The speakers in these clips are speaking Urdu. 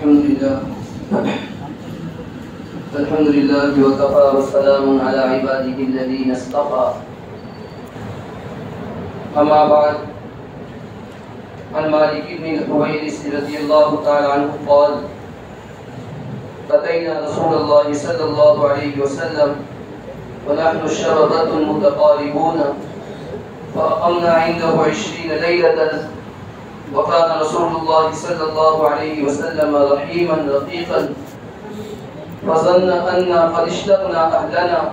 الحمد لله وكفى والسلام على عباده الذين اصطفى. أما بعد، عن مالك بن الحويرث رضي الله تعالى عنه قال: أتينا رسول الله صلى الله عليه وسلم ونحن الشرطة متقاربون فأقمنا عنده 20 ليلة، وكان رسول الله صلى الله عليه وسلم رحيما رقيقا، فظن أننا قد اشتقنا أهلنا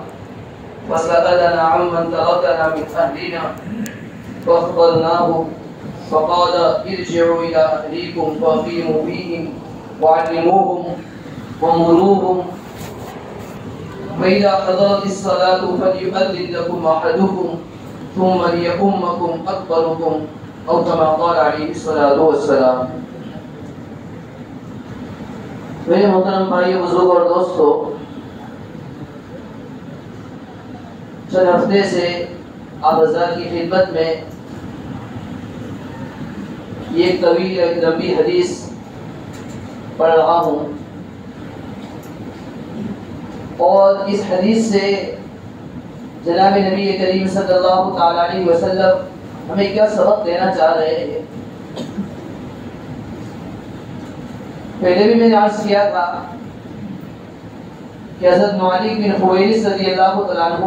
فسألنا عمن تركنا من أهلنا فأخبرناه فقال: ارجعوا إلى أهليكم فأقيموا فيهم وعلموهم ومروهم، فإذا حضرت الصلاة فليؤذن لكم أحدكم ثم ليؤمكم أكبركم، أو كما قال عليه الصلاة والسلام. میرے محترم بھائی، بزرگ اور دوستو، چند ہفتے سے آپ حضرات کی خدمت میں یہ ایک طویل ایک لمبی حدیث پڑھ رہا ہوں، اور اس حدیث سے جناب نبی کریم صلی اللہ تعالی علیہ وسلم ہمیں کیا سبق دینا چاہ رہے ہیں. پہلے بھی میں نے عرض کیا تھا کہ حضرت مالک بن حویرث رضی اللہ تعالیٰ عنہ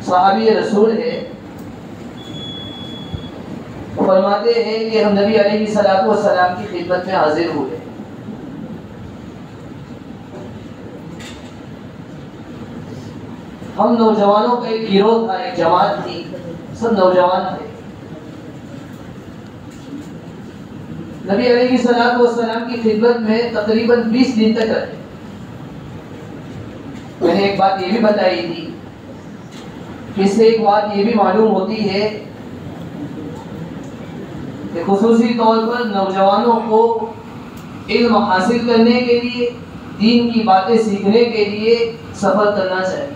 صحابی رسول ہے. فرماتے ہیں کہ ہم نبی علیہ الصلوۃ والسلام کی خدمت میں حاضر ہوئے. ہم نوجوانوں کا ایک گروہ تھا، ایک جماعت تھی، سب نوجوان تھے. نبی علیہ الصلوۃ والسلام کی خدمت میں تقریباً 20 دن تک رہے. میں نے ایک بات یہ بھی بتائی تھی کہ اس سے ایک بات یہ بھی معلوم ہوتی ہے کہ خصوصی طور پر نوجوانوں کو علم حاصل کرنے کے لیے، دین کی باتیں سیکھنے کے لیے سفر کرنا چاہیے.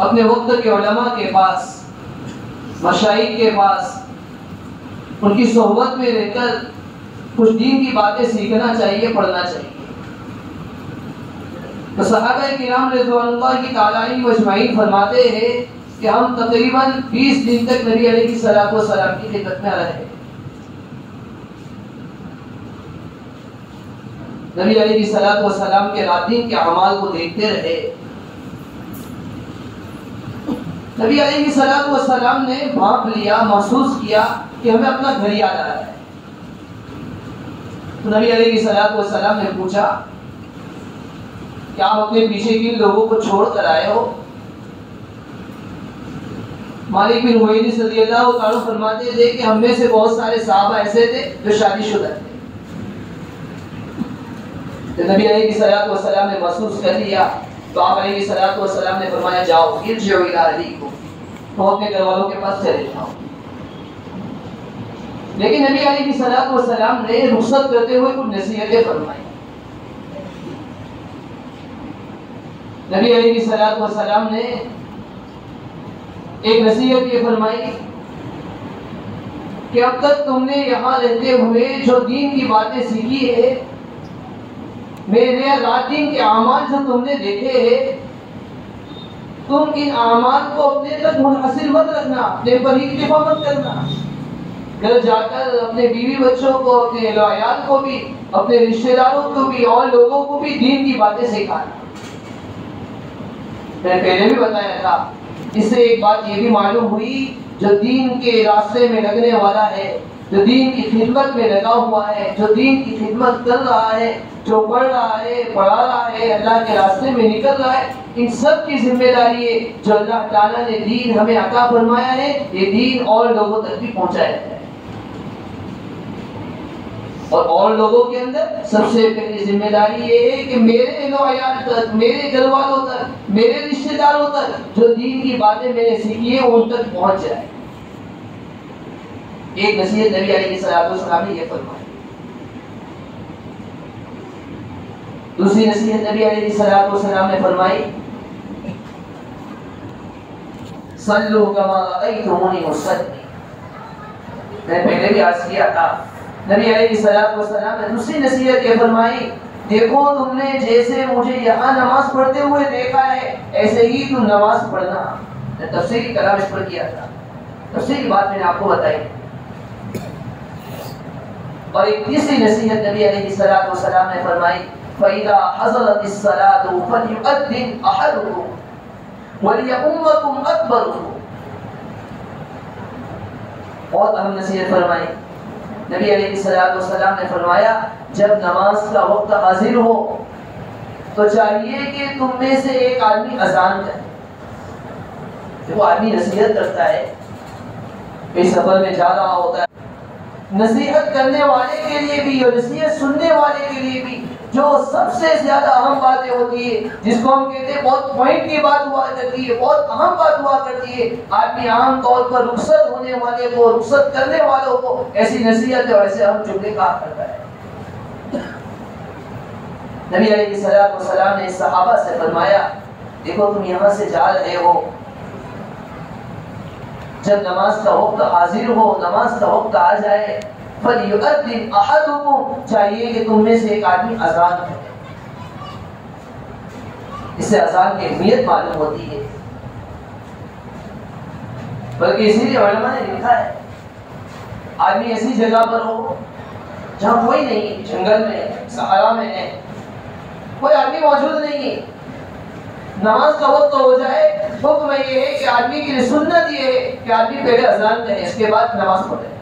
اپنے وقت کے علماء کے پاس، مشائخ کے پاس، ان کی صحبت میں رہ کر کچھ دین کی باتیں سیکھنا چاہیے، پڑھنا چاہیے. تو صحابہ کرام رضوان اللہ کی تعالی علیہم اجمعین فرماتے ہیں کہ ہم تقریباً 20 دن تک نبی علیہ الصلوۃ والسلام کی خدمت میں رہے. نبی علیہ الصلوۃ والسلام کے راتین کے اعمال کو دیکھتے رہے. نبی علیہ الصلوۃ والسلام نے بھانپ لیا، محسوس کیا کہ ہمیں اپنا گھر یاد آ رہا ہے. تو نبی علیہ الصلوۃ والسلام نے پوچھا کہ آپ اپنے پیچھے کن لوگوں کو چھوڑ کر آئے ہو؟ مالک بن حویرث رضی اللہ تعالیٰ فرماتے تھے کہ ہم میں سے بہت سارے صحابہ ایسے تھے جو شادی شدہ تھے. تو نبی علیہ الصلوۃ والسلام نے محسوس کر لیا. تو آپ علیہ الصلوۃ والسلام نے فرمایا: جاؤ ارجعوا الی اہلیکم، تم اپنے گھر والوں کے پاس چلے جاؤ. لیکن نبی علیہ الصلوۃ والسلام نے رخصت کرتے ہوئے کچھ نصیحتیں فرمائی. نبی علیہ الصلوۃ والسلام نے ایک نصیحت یہ فرمائی کہ اب تک تم نے یہاں رہتے ہوئے جو دین کی باتیں سیکھی ہے، میرے راتین کے اعمال جو تم نے دیکھے ہیں، تم ان اعمال کو اپنے تک منحصر مت رکھنا، اپنے پر ہی اکتفا مت کرنا. گھر جا کر اپنے بیوی بچوں کو، اپنے اہل و عیال کو بھی، اپنے رشتہ داروں کو بھی اور لوگوں کو بھی دین کی باتیں سکھانا. میں نے پہلے بھی بتایا تھا، اس سے ایک بات یہ بھی معلوم ہوئی، جو دین کے راستے میں لگنے والا ہے، جو دین کی خدمت میں لگا ہوا ہے، جو دین کی خدمت کر رہا ہے، جو پڑھ رہا ہے، پڑھا رہا ہے، اللہ کے راستے میں نکل رہا ہے، ان سب کی ذمہ داری ہے جو اللہ تعالیٰ نے دین ہمیں عطا فرمایا ہے، یہ دین اور لوگوں تک بھی پہنچایا ہے. اور لوگوں کے اندر سب سے پہلی ذمہ داری یہ ہے کہ میرے اہل و عیال تک، میرے گھر والوں تک، میرے رشتہ داروں تک جو دین کی باتیں میں نے سیکھی ہیں ان تک پہنچ جائے. ایک نصیحت نبی علیہ الصلوۃ والسلام نے یہ فرمائی. دوسری نصیحت نبی علیہ الصلوۃ والسلام نے فرمائی: صلوا کما رأیتمونی اصلی. میں پہلے بھی عرض کیا تھا نبی علیہ السلام نے دوسری نصیحت یہ فرمائی، دیکھو تم نے جیسے مجھے یہاں نماز پڑھتے ہوئے دیکھا ہے ایسے ہی تم نماز پڑھنا. تفصیلی کلام اس پر کیا تھا، تفصیلی بات میں نے آپ کو بتائی. اور ایک تیسری نصیحت نبی علیہ السلام نے فرمائی، فَإِذَا حَضَرَتِ الصَّلَاةُ فَلْيُؤَذِّنْ أَحَدُكُمْ وَلْيَؤُمَّكُمْ أَكْبَرُكُمْ. بہت اہم نصیحت فرمائی. نبی علیہ السلام نے فرمایا جب نماز کا وقت حاضر ہو تو چاہیے کہ تم میں سے ایک آدمی اذان کرے. وہ آدمی نصیحت کرتا ہے، کئی سفر میں جا رہا ہوتا ہے، نصیحت کرنے والے کے لیے بھی اور نصیحت سننے والے کے لیے بھی جو سب سے زیادہ اہم باتیں ہوتی ہے، جس کو ہم کہتے ہیں بہت پوائنٹ کی بات ہوا کرتی ہے، بہت اہم بات ہوا کرتی ہے، آدمی عام طور پر رخصت ہونے والے کو، رخصت کرنے والوں کو ایسی نصیحت اور ایسے اہم جملے کہا کرتا ہے. نبی علیہ السلام نے صحابہ سے فرمایا، دیکھو تم یہاں سے جا رہے ہو، جب نماز کا وقت حاضر ہو، نماز کا وقت آ جائے، فَلْيُؤَذِّنْ أَحَدُكُمْ، چاہیے کہ تم میں سے ایک آدمی اذان کرے. اس سے اذان کی اہمیت معلوم ہوتی ہے. بلکہ اسی لیے علماء نے لکھا ہے آدمی ایسی جگہ پر ہو جہاں کوئی نہیں، جنگل میں، صحرا میں ہے، کوئی آدمی موجود نہیں ہے، نماز کا وقت ہو جائے، حکم یہ ہے کہ آدمی کے لیے سنت یہ ہے کہ آدمی پہلے اذان کرے، اس کے بعد نماز پڑھے.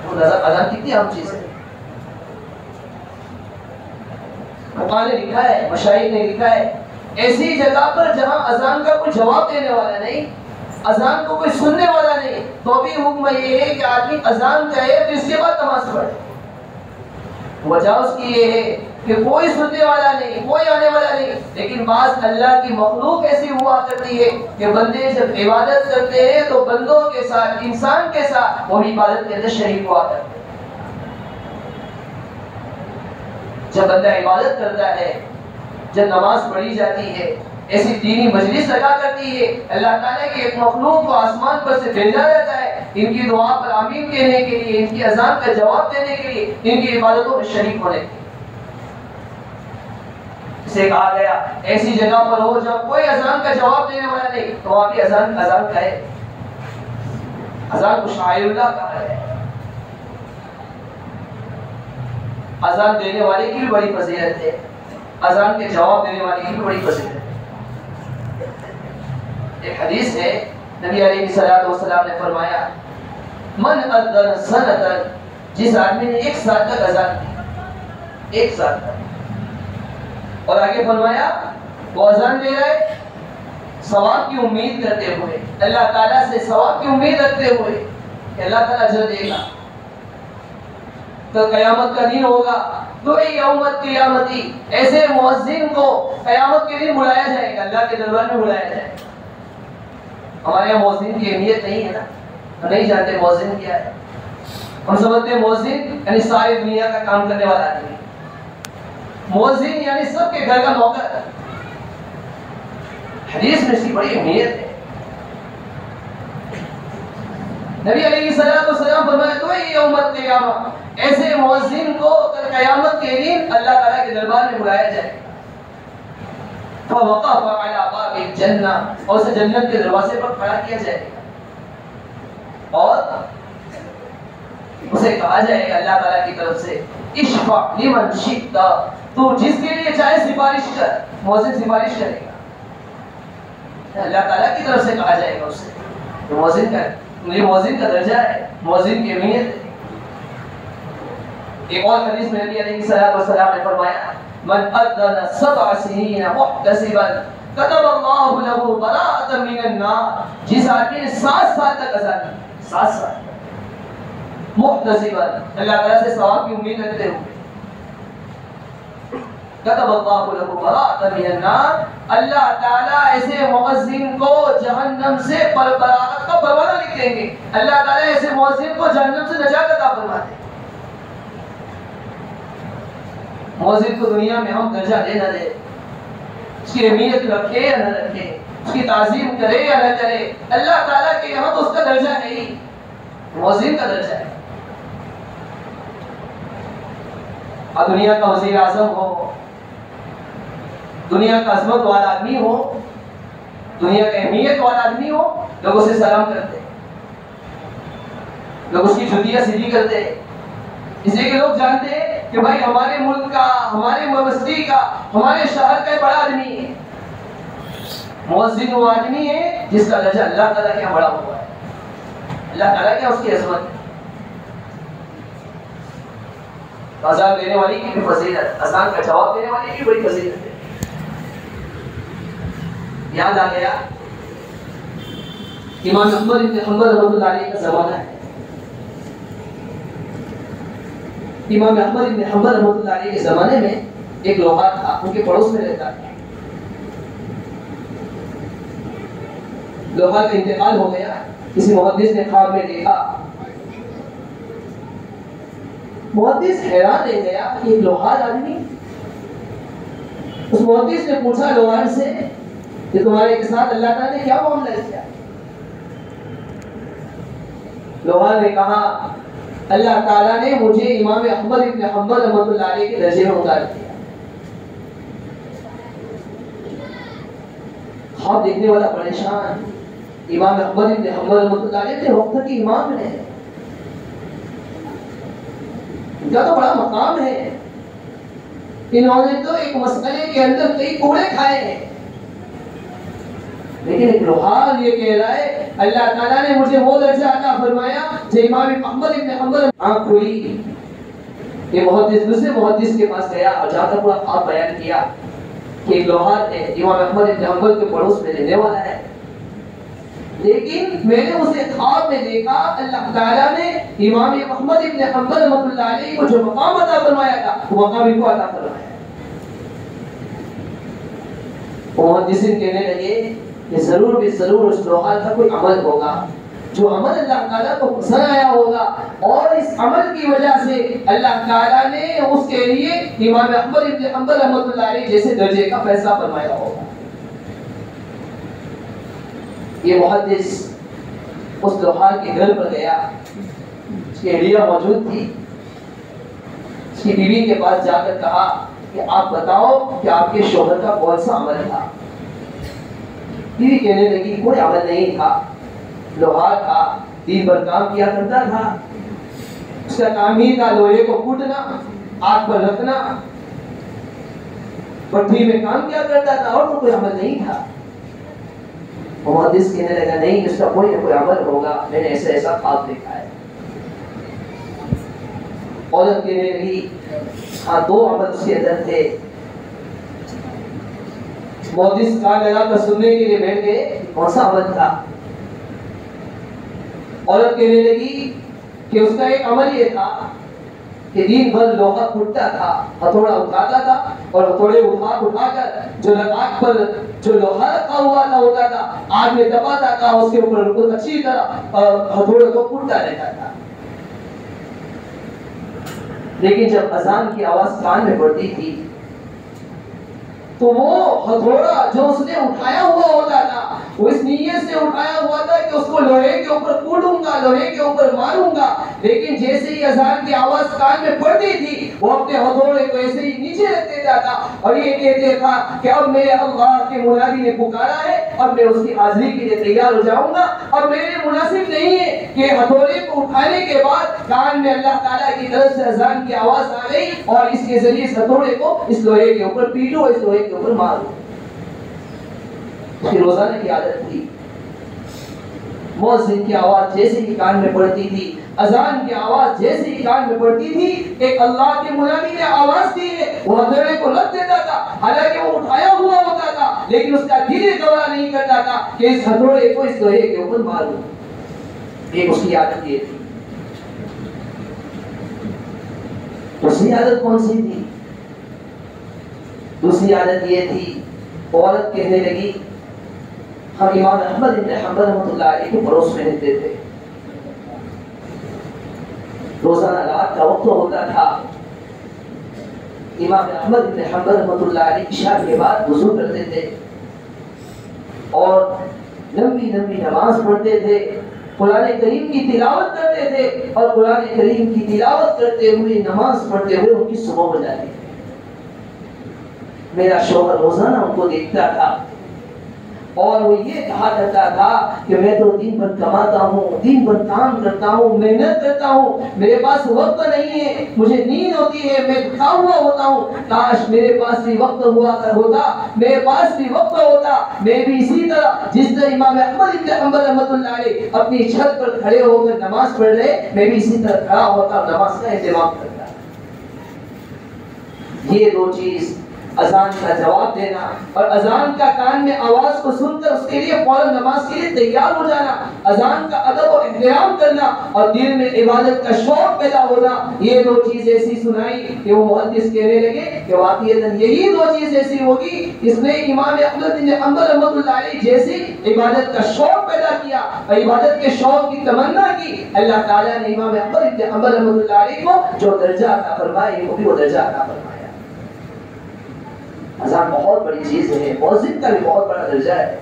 وہ اذان کتنی اہم چیز ہے. قرآن نے لکھا ہے، مشائخ نے لکھا ہے، ایسی جگہ پر جہاں اذان کا کوئی جواب دینے والا نہیں، اذان کو کوئی سننے والا نہیں، تو بھی حکم یہ ہے کہ آدمی اذان کہے تو اس کے بعد نماز پڑھے. وجہ اس کی یہ ہے کہ کوئی سننے والا نہیں، کوئی آنے والا نہیں، لیکن بعض اللہ کی مخلوق ایسی ہوا کرتی ہے کہ بندے جب عبادت کرتے ہیں تو بندوں کے ساتھ، انسان کے ساتھ وہ عبادت کے اندر شریک ہوا کرتے ہیں. جب بندہ عبادت کرتا ہے، جب نماز پڑھی جاتی ہے، ایسی دینی مجلس لگا کرتی ہے، اللہ تعالیٰ کی ایک مخلوق کو آسمان پر سے بھیجا جاتا ہے ان کی دعا پر آمین کہنے کے لیے، ان کی اذان کا جواب دینے کے لیے، ان کی عبادتوں میں شریک ہونے کے لیے. اسے کہا گیا ایسی جگہ پر ہو جب کوئی اذان کا جواب دینے والا نہیں تو وہاں بھی اذان کہے. اذان کو شعائر اللہ کہا ہے. اذان دینے والے کی بھی بڑی فضیلت ہے، اذان کے جواب دینے والے کی بھی بڑی فضیلت ہے. ایک حدیث ہے، نبی علیہ السلام نے فرمایا، من اذن سنتاً، جس آدمی نے 1 سال تک اذان کی، 1 سال تک، اور آگے فرمایا وہ اذان دے رہے ثواب کی امید کرتے ہوئے، اللہ تعالیٰ سے ثواب کی امید رکھتے ہوئے کہ اللہ تعالیٰ اجر دے گا، تو قیامت کا دن ہوگا، تو یوم القیامتی، ایسے مؤذن کو قیامت کے دن بلایا جائے گا، اللہ کے دربار میں بلایا جائے گا. ہمارے یہاں مؤذن کی اہمیت نہیں ہے نا، ہم نہیں جانتے مؤذن کیا ہے. ہم سمجھتے ہیں مؤذن یعنی ساری دنیا کا کام کرنے والا آدمی، مؤذن یعنی سب کے گھر کا نوکر. حدیث میں اس کی بڑی اہمیت ہے. نبی علیہ السلام فرمایا تو یوم القیامہ، ایسے مؤذن کو قیامت کے دن اللہ تعالیٰ کے دربار میں بلایا جائے گا. فوقف علی باب الجنہ، اور اسے جنت کے دروازے پر کھڑا کیا جائے گا، اور اسے کہا جائے گا اللہ تعالیٰ کی طرف سے، اشفع لمن شئت، تو جس کے لیے چاہے سفارش کر. مؤذن سفارش کرے گا، اللہ تعالیٰ کی طرف سے کہا جائے گا اسے. تو مؤذن کا درجہ ہے، مؤذن کی اہمیت ہے. ایک اور حدیث میں نبی علیہ السلام نے فرمایا، من اذن 7 سنین محتسبا كتب اللہ له براءۃ من النار، جس آدمی نے 7 سال تک اذان کی، 7 سال محتسبا، اللہ تعالیٰ سے ثواب کی امید رکھتے ہوئے، كتب اللہ له براءۃ من النار، اللہ تعالیٰ ایسے مؤذن کو جہنم سے براءت کا پروانہ لکھ دیں گے. اللہ تعالیٰ ایسے مؤذن کو جہنم سے نجات عطا فرما دیں گے. مؤذن کو دنیا میں ہم درجہ دے نہ دے، اس کی اہمیت رکھے یا نہ رکھے، اس کی تعظیم کرے یا نہ کرے، اللہ تعالیٰ کے یہاں تو اس کا درجہ ہے ہی، مؤذن کا درجہ ہے. اور دنیا کا وزیر اعظم ہو، دنیا کا عظمت والا آدمی ہو، دنیا کا اہمیت والا آدمی ہو، لوگ اسے سلام کرتے، لوگ اس کی جھکیاں سیدھی کرتے، اس لیے کہ لوگ جانتے ہیں کہ بھائی ہمارے ملک کا، ہمارے بستی کا، ہمارے شہر کا بڑا آدمی ہے۔ مؤذن وہ آدمی ہے جس کا درجہ اللہ تعالیٰ کے بڑا ہوا ہے، اللہ تعالیٰ کیا اس کی عظمت ہے۔ اذان دینے والی کی بھی فضیلت، اذان کا جواب دینے والی کی بڑی فضیلت ہے۔ یاد آ گیا امام احمد بن حنبل رحمۃ اللہ علیہ کا زمانہ ہے۔ امام احمد بن حنبل رحمۃ اللہ علیہ کے زمانے میں ایک لوہار تھا، ان کے پڑوس میں رہتا تھا۔ لوہار کا انتقال ہو گیا، کسی محدث نے خواب میں دیکھا۔ محدث حیران رہ گیا کہ ایک لوہار آدمی۔ اس محدث نے پوچھا لوہار سے کہ تمہارے کے ساتھ اللہ تعالیٰ نے کیا معاملہ کیا؟ لوہار نے کہا اللہ تعالیٰ نے مجھے امام احمد بن حنبل رحمۃ اللہ علیہ کے درجے میں اتار دیا۔ خواب دیکھنے والا پریشان، امام احمد بن حنبل رحمۃ اللہ علیہ کے وقت کے امام ہیں، ان کا تو بڑا مقام ہے، انہوں نے تو ایک مسئلے کے اندر کئی کوڑے کھائے ہیں، لیکن ایک لوہار یہ کہہ رہا ہے اللہ تعالیٰ نے مجھے وہ درجہ عطا فرمایا جو امام احمد بن حنبل۔ آنکھ کھلی، یہ محدث دوسرے محدث کے پاس گیا اور جا کر پورا خواب بیان کیا کہ ایک لوہار ہے امام احمد بن حنبل کے پڑوس میں رہنے والا ہے، لیکن میں نے اسے خواب میں دیکھا اللہ تعالیٰ نے امام احمد بن حنبل رحمۃ اللہ علیہ کو جو مقام عطا فرمایا تھا وہ مقام ان کو عطا فرمایا۔ محدثین کہنے لگے کہ ضرور بھی ضرور اس لوہار کا کوئی عمل ہوگا جو عمل اللہ تعالیٰ کو پسند آیا ہوگا، اور اس عمل کی وجہ سے اللہ تعالیٰ نے اس کے لیے امام احمد بن حنبل رحمۃ اللہ علیہ جیسے درجے کا فیصلہ فرمایا ہوگا۔ یہ محدث اس لوہار کے گھر پر گیا، اس کی اہلیہ موجود تھی، اس کی بیوی کے پاس جا کر کہا کہ آپ بتاؤ کہ آپ کے شوہر کا کون سا عمل تھا؟ بیوی کہنے لگی کوئی عمل نہیں تھا، لوہار تھا، دن بھر کام کیا کرتا تھا، اس کا کام ہی تھا لوہے کو کوٹنا، آگ پر رکھنا، بھٹی میں کام کیا کرتا تھا، اور تو کوئی عمل نہیں تھا۔ محدث کہنے لگا نہیں اس کا کوئی نہ کوئی عمل ہوگا، میں نے ایسا ایسا خواب دیکھا ہے۔ عورت کہنے لگی ہاں دو عمل اس کے اندر تھے۔ محدث کان لگا کر سننے کے لیے بیٹھ گئے، کون سا عمل تھا؟ عورت کہنے لگی کہ اس کا ایک عمل یہ تھا کہ دن بھر لوہا کھٹتا تھا، ہتھوڑا اٹھاتا تھا، اور ہتھوڑے اٹھا کر جو لگاٹ پر جو لوہا رکھا ہوا تھا ہوتا تھا آگ میں دباتا تھا، اس کے اوپر اچھی طرح ہتھوڑے کو کھٹتا رہتا تھا۔ لیکن جب اذان کی آواز کان میں پڑتی تھی تو وہ ہتھوڑا جو اس نے اٹھایا ہوا ہوتا تھا وہ اس نیت سے اٹھایا ہوا تھا کہ اس کو لوہے کے اوپر کوٹوں گا، لوہے کے اوپر ماروں گا، لیکن جیسے ہی اذان کی آواز کان میں پڑتی تھی وہ اپنے ہتھوڑے کو ایسے ہی نیچے رکھ دیتا تھا اور یہ کہتے تھا کہ اب میرے اللہ کے منادی نے پکارا ہے، اب میں اس کی حاضری کے لیے تیار ہو جاؤں گا، اب میرے مناسب نہیں ہے کہ ہتھوڑے کو اٹھانے کے بعد کان میں اللہ تعالیٰ کی طرف سے اذان کی آواز آ گئی اور اس کے ذریعے اس ہتھوڑے کو اس لوہے کے اوپر پیٹو، اس لوہے کے اوپر مارو۔ اس کی روزانہ کی عادت تھی، مؤذن کی آواز جیسے ہی کان میں پڑتی تھی، اذان کی آواز جیسے ہی کان میں پڑتی تھی، ایک اللہ کے منادی نے آواز دی ہے، وہ ہتھوڑے کو رکھ دیتا تھا، حالانکہ وہ اٹھایا ہوا ہوتا تھا، لیکن اس کا دل گوارا نہیں کرتا تھا کہ اس ہتھوڑے کو اس لوہے کے اوپر ماروں۔ ایک اس کی عادت یہ تھی۔ دوسری عادت کون سی تھی؟ دوسری عادت یہ تھی، عورت کہنے لگی ہم امام احمد بن حنبل رحمۃ اللہ علیہ کے پڑوس میں رہتے تھے، روزانہ رات کا وقت ہوتا تھا، امام احمد بن حنبل رحمۃ اللہ علیہ عشاء کے بعد وضو کرتے تھے اور لمبی لمبی نماز پڑھتے تھے، قرآن کریم کی تلاوت کرتے تھے اور قرآن کریم کی تلاوت کرتے ہوئے نماز پڑھتے ہوئے ان کی صبح ہو جاتی ہے۔ میرا شوہر روزانہ ان کو دیکھتا تھا اور وہ یہ کہا کرتا تھا کہ میں تو دن بھر کماتا ہوں، دن بھر کام کرتا ہوں، محنت کرتا ہوں، میرے پاس وقت نہیں ہے، مجھے نیند ہوتی ہے، میں تھکا ہوا ہوتا ہوں، کاش میرے پاس بھی وقت ہوتا، میرے پاس بھی وقت ہوتا، میں بھی اسی طرح جس طرح امام احمد بن حنبل رحمۃ اللہ علیہ اپنی چھت پر کھڑے ہو کر نماز پڑھ رہے، میں بھی اسی طرح کھڑا ہوتا اور نماز کا اہتمام کرتا۔ یہ دو چیز، اذان کا جواب دینا اور اذان کا کان میں آواز کو سن کر اس کے لیے فوراً نماز کے لیے تیار ہو جانا، اذان کا ادب و احترام کرنا اور دل میں عبادت کا شوق پیدا ہونا، یہ دو چیز ایسی سنائی کہ وہ محدث کہنے لگے کہ واقعتاً یہی دو چیز ایسی ہوگی اس نے امام احمد بن حنبل رحمۃ اللہ علیہ جیسی عبادت کا شوق پیدا کیا اور عبادت کے شوق کی تمنا کی، اللہ تعالیٰ نے امام احمد بن حنبل رحمۃ اللہ علیہ کو جو درجہ عطا فرمایا وہ بھی وہ درجہ عطا فرمایا۔ اذان بہت بڑی چیز ہے، مؤذن کا بھی بہت بڑا درجہ ہے۔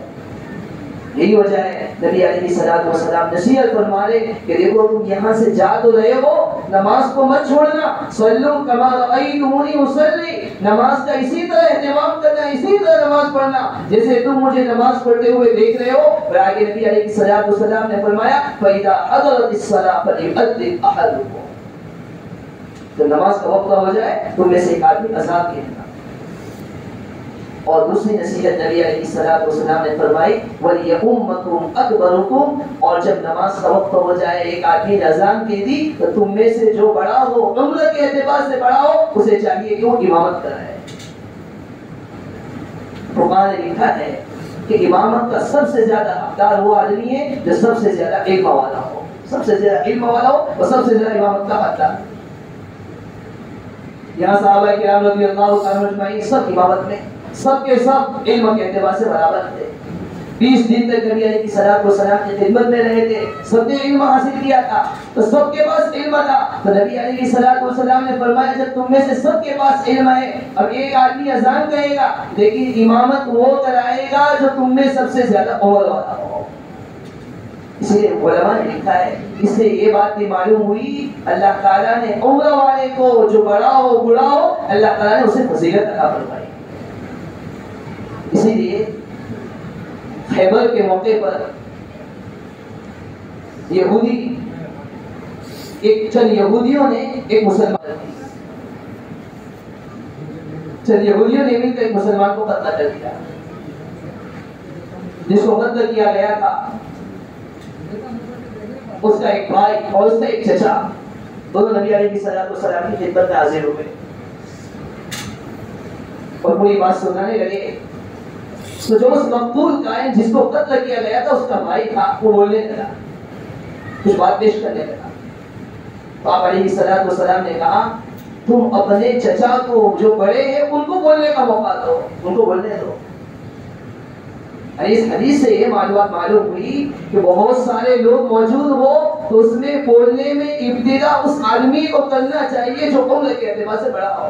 یہی وجہ ہے نبی علیہ الصلوۃ والسلام نصیحت فرما رہے کہ دیکھو تم یہاں سے جا تو رہے ہو، نماز کو مت چھوڑنا، صلو کما رأیتمونی اصلی، نماز کا اسی طرح اہتمام کرنا، اسی طرح نماز پڑھنا جیسے تم مجھے نماز پڑھتے ہوئے دیکھ رہے ہو۔ اور آگے نبی علیہ الصلوۃ والسلام نے فرمایا فَإِذَا حَضَرَتِ الصَّلَاةُ فَلْيُؤَذِّنْ أَحَدُكُمْ، جب نماز کا وقت ہو جائے تم میں سے ایک آدمی اذان کہنا۔ اور دوسری نصیحت نبی علیہ الصلوۃ والسلام نے فرمائی وَلْيَؤُمَّكُمْ أَكْبَرُكُمْ، اور جب نماز کا وقت ہو جائے ایک آدمی نے اذان کہہ دی تو تم میں سے جو بڑا ہو، عمر کے اعتبار سے بڑا ہو، اسے چاہیے کہ وہ امامت کرائے۔ فقہاء نے لکھا ہے کہ امامت کا سب سے زیادہ حقدار وہ آدمی ہے جو سب سے زیادہ علم والا ہو، سب سے زیادہ علم والا ہو اور سب سے زیادہ امامت کا حقدار۔ یہاں صحابہ کرام رضی اللہ عنہم اجمعین سب امامت میں، سب کے سب علم کے اعتبار سے برابر تھے۔ 20 دن تک نبی علیہ الصلوۃ والسلام کی خدمت میں رہے تھے، سب نے علم حاصل کیا تھا، تو سب کے پاس علم تھا، تو نبی علیہ الصلوۃ والسلام نے فرمایا جب تم میں سے سب کے پاس علم ہے، اب ایک آدمی اذان کہے گا لیکن امامت وہ کرائے گا جو تم میں سب سے زیادہ عمر والا ہو۔ اس لیے علماء نے لکھا ہے، اس سے یہ بات بھی معلوم ہوئی اللہ تعالیٰ نے عمر والے کو جو بڑا ہو بوڑھا ہو اللہ تعالیٰ نے اسے فضیلت عطا فرمائی۔ اسی لیے خیبر کے موقع پر یہودی چند یہودیوں نے ایک مسلمان چند یہودیوں نے مل کر ایک مسلمان کو قتل کر دیا۔ جس کو قتل کیا گیا تھا اس کا ایک بھائی اور اس کا ایک چچا، دونوں نبی علیہ الصلوۃ والسلام کی خدمت میں حاضر ہوئے اور پوری بات سنانے لگے۔ تو جو اس مقتول قائم جس کو قتل کیا گیا تھا اس کا بھائی تھا، وہ بولنے لگا، کچھ بات پیش کرنے لگا۔ تو آپ علیہ الصلوۃ والسلام نے کہا تم اپنے چچا کو جو بڑے ہیں ان کو بولنے کا موقع دو، ان کو بولنے دو۔ اس حدیث سے یہ معلومات معلوم ہوئی کہ بہت سارے لوگ موجود ہو تو اس میں بولنے میں ابتدا اس آدمی کو کرنا چاہیے جو عمر کے اعتبار سے بڑا ہو۔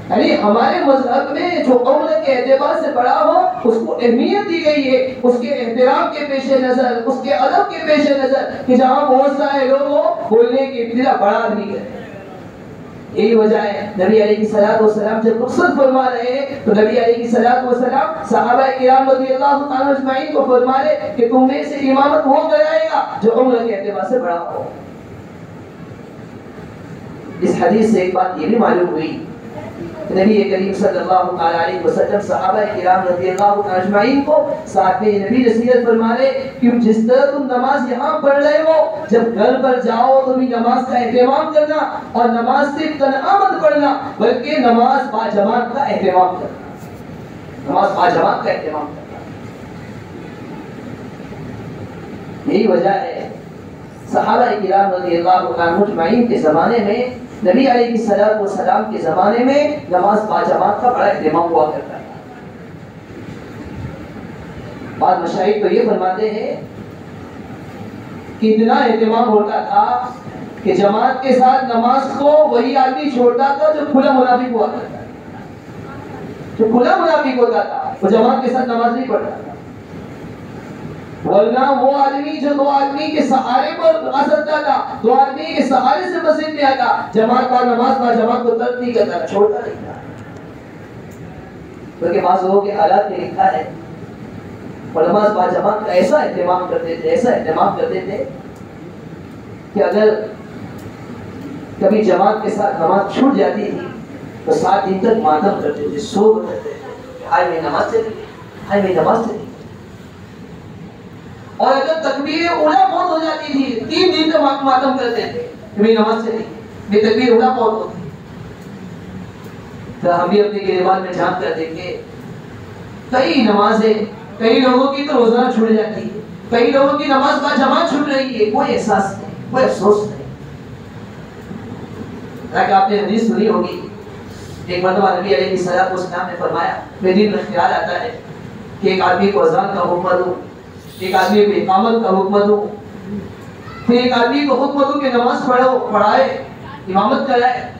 یعنی ہمارے مذہب میں جو عمر کے اعتبار سے بڑا ہو اس کو اہمیت دی گئی ہے، اس کے احترام کے پیش نظر، اس کے ادب کے پیش نظر کہ جہاں بہت سارے لوگ ہو بولنے کی ابتدا بڑا آدمی کرے۔ یہی وجہ ہے نبی علیہ الصلوۃ والسلام جب رخصت فرما رہے ہیں تو نبی علیہ الصلوۃ والسلام صحابہ کرام رضی اللہ تعالیٰ اجمعین کو فرما رہے کہ تم میں سے امامت وہ کرائے گا جو عمر کے اعتبار سے بڑا ہو۔ اس حدیث سے ایک بات یہ بھی معلوم ہوئی کہ نبی کریم صلی اللہ علیہ وسلم صحابہ کرام رضی اللہ تعالیٰ اجمعین کو ساتھ میں نبی نصیحت فرما رہے کہ جس طرح تم نماز یہاں پڑھ رہے ہو جب گھر پر جاؤ تو بھی نماز کا اہتمام کرنا، اور نماز صرف تنہا مت پڑھنا بلکہ نماز با جماعت کا اہتمام کرنا، نماز با جماعت کا اہتمام کرنا۔ یہی وجہ ہے صحابہ کرام رضی اللہ تعالیٰ اجمعین کے زمانے میں، نبی علیہ الصلوۃ والسلام کے زمانے میں نماز با جماعت کا بڑا اہتمام ہوا کرتا تھا۔ بعض مشائخ تو یہ فرماتے ہیں کہ اتنا اہتمام ہوتا تھا کہ جماعت کے ساتھ نماز کو وہی آدمی چھوڑتا تھا جو کھلا منافق ہوا کرتا تھا۔ جو کھلا منافق ہوتا تھا وہ جماعت کے ساتھ نماز نہیں پڑھتا تھا۔ ورنہ وہ آدمی جو دو آدمی کے سہارے پر آ سکتا تھا، دو آدمی کے سہارے سے مسجد میں آتا، جماعت با نماز با جماعت کو ترک نہیں کرتا، چھوڑتا نہیں تھا. کیونکہ بعض لوگوں کے حالات میں لکھا ہے اور نماز با جماعت کا ایسا اہتمام کرتے تھے کہ اگر کبھی جماعت کے ساتھ نماز چھوٹ جاتی تھی تو 7 دن تک ماتم کرتے تھے، سوگ کرتے تھے، ہائے میری نماز چلی گئی، ہائے میری نماز چلی گئی. اور اگر تکبیر اولا فوت ہو جاتی تھی 3 دن تک ماتم کرتے تھے کہ میری نماز چلی گئی، میری تکبیر اولا فوت ہوتی. تو ہم بھی اپنے گریبان میں جھانک کر دیکھیں، کئی نمازیں، کئی لوگوں کی تو روزانہ چھوٹ جاتی ہے، کئی لوگوں کی نماز با جماعت چھوٹ رہی ہے، کوئی احساس نہیں، کوئی افسوس نہیں. تاکہ آپ نے حدیث سنی ہوگی، ایک مرتبہ نبی علیہ السلام نے فرمایا، میرے دل میں خیال آتا ہے کہ ایک آدمی کو اذان کا حکم دوں، ایک آدمی کو اقامت کا حکم دوں، پھر ایک آدمی کو حکم دوں کہ نماز پڑھائے، امامت کرائے،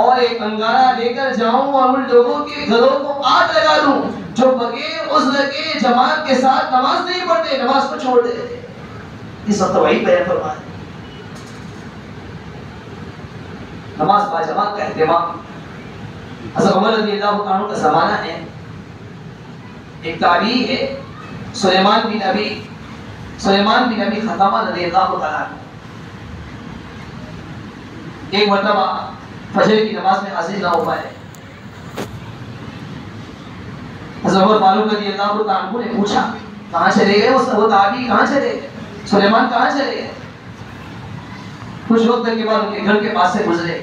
اور ایک انگارہ لے کر جاؤں اور ان لوگوں کے گھروں کو آگ لگا دوں جو بغیر عذر کے جماعت کے ساتھ نماز نہیں پڑھتے، نماز کو چھوڑ دیتے تھے. اس وقت وہی بیان فرمایا نماز با جماعت کا اہتمام. حضرت عمر رضی اللہ عنہ کا زمانہ ہے، ایک تابعی ہے سلیمان بن ابی خطامہ رضی اللہ عنہ. ایک مرتبہ فجر کی نماز میں حاضر نہ ہو پائے. حضرت عمر فاروق رضی اللہ عنہ نے پوچھا کہاں چلے گئے وہ تابعی، کہاں چلے گئے، سلیمان کہاں چلے گئے؟ کچھ وقت کے بعد ان کے گھر کے پاس سے گزرے،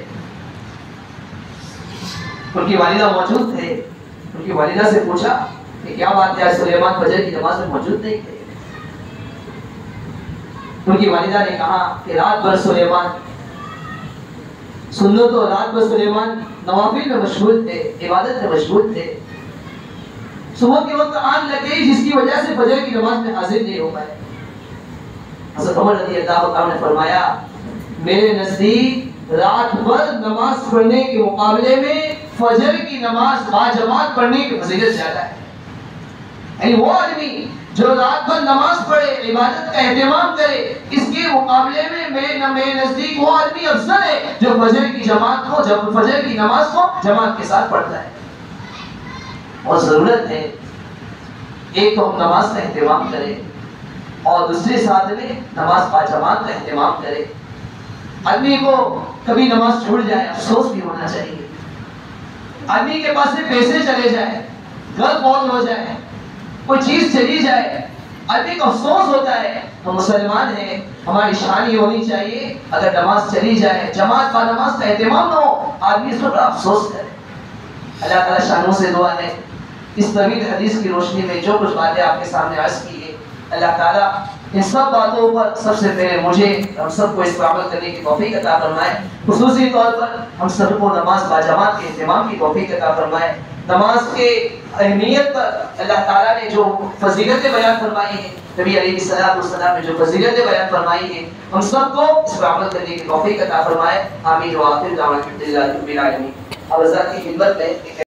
ان کی والدہ موجود تھے. ان کی والدہ سے پوچھا کہ کیا بات ہے، سلیمان فجر کی نماز میں موجود نہیں تھے؟ ان کی والدہ نے کہا کہ رات بھر سلیمان، سن لو تو، رات بھر سلیمان نوافل میں مشغول تھے، عبادت میں مشغول تھے. صبح کے وقت آگ لگ گئی جس کی وجہ سے فجر کی نماز میں حاضر نہیں ہو پائے. حضرت عمر رضی اللہ عنہ نے فرمایا میرے نزدیک رات بھر نماز پڑھنے کے مقابلے میں فجر کی نماز با جماعت پڑھنے کی فضیلت زیادہ ہے. یعنی وہ آدمی جو رات بھر نماز پڑھے، عبادت کا اہتمام کرے، اس کے مقابلے میں میرے نزدیک وہ آدمی افضل ہے جو فجر کی نماز کو جماعت کے ساتھ پڑھتا ہے. اور ضرورت ہے ایک تو ہم نماز کا اہتمام کریں اور دوسرے ساتھ میں نماز با جماعت کا اہتمام کریں. آدمی کو کبھی نماز چھوڑ جائے افسوس بھی ہونا چاہیے. آدمی کے پاس سے پیسے چلے جائیں، گھر فوت ہو جائے، کوئی چیز چلی جائے، آدمی کو افسوس ہوتا ہے. ہم مسلمان ہیں، ہماری شان یہ ہونی چاہیے اگر نماز چلی جائے، جماعت با نماز کا اہتمام نہ ہو، آدمی اس پر بڑا افسوس کرے. اللہ تعالیٰ شانوں سے دعا ہے اس طویل حدیث کی روشنی میں جو کچھ باتیں آپ کے سامنے عرض کی ہے، اللہ تعالیٰ ان سب باتوں پر سب سے پہلے مجھے ہم سب کو اس پر عمل کرنے کی توفیق عطا فرمائے. خصوصی طور پر ہم سب کو نماز با جماعت کے اہتمام کی توفیق عطا فرمائے. نماز کے اہمیت پر اللہ تعالیٰ نے جو فضیلتیں بیان فرمائی ہیں، نبی علیہ السلام نے جو فضیلتیں بیان فرمائی ہیں، ہم سب کو اس پر عمل کرنے کی توفیق عطا فرمائے. آمین و آخر دعوانا الحمدللہ رب العالمین. اور ذات کی خدمت میں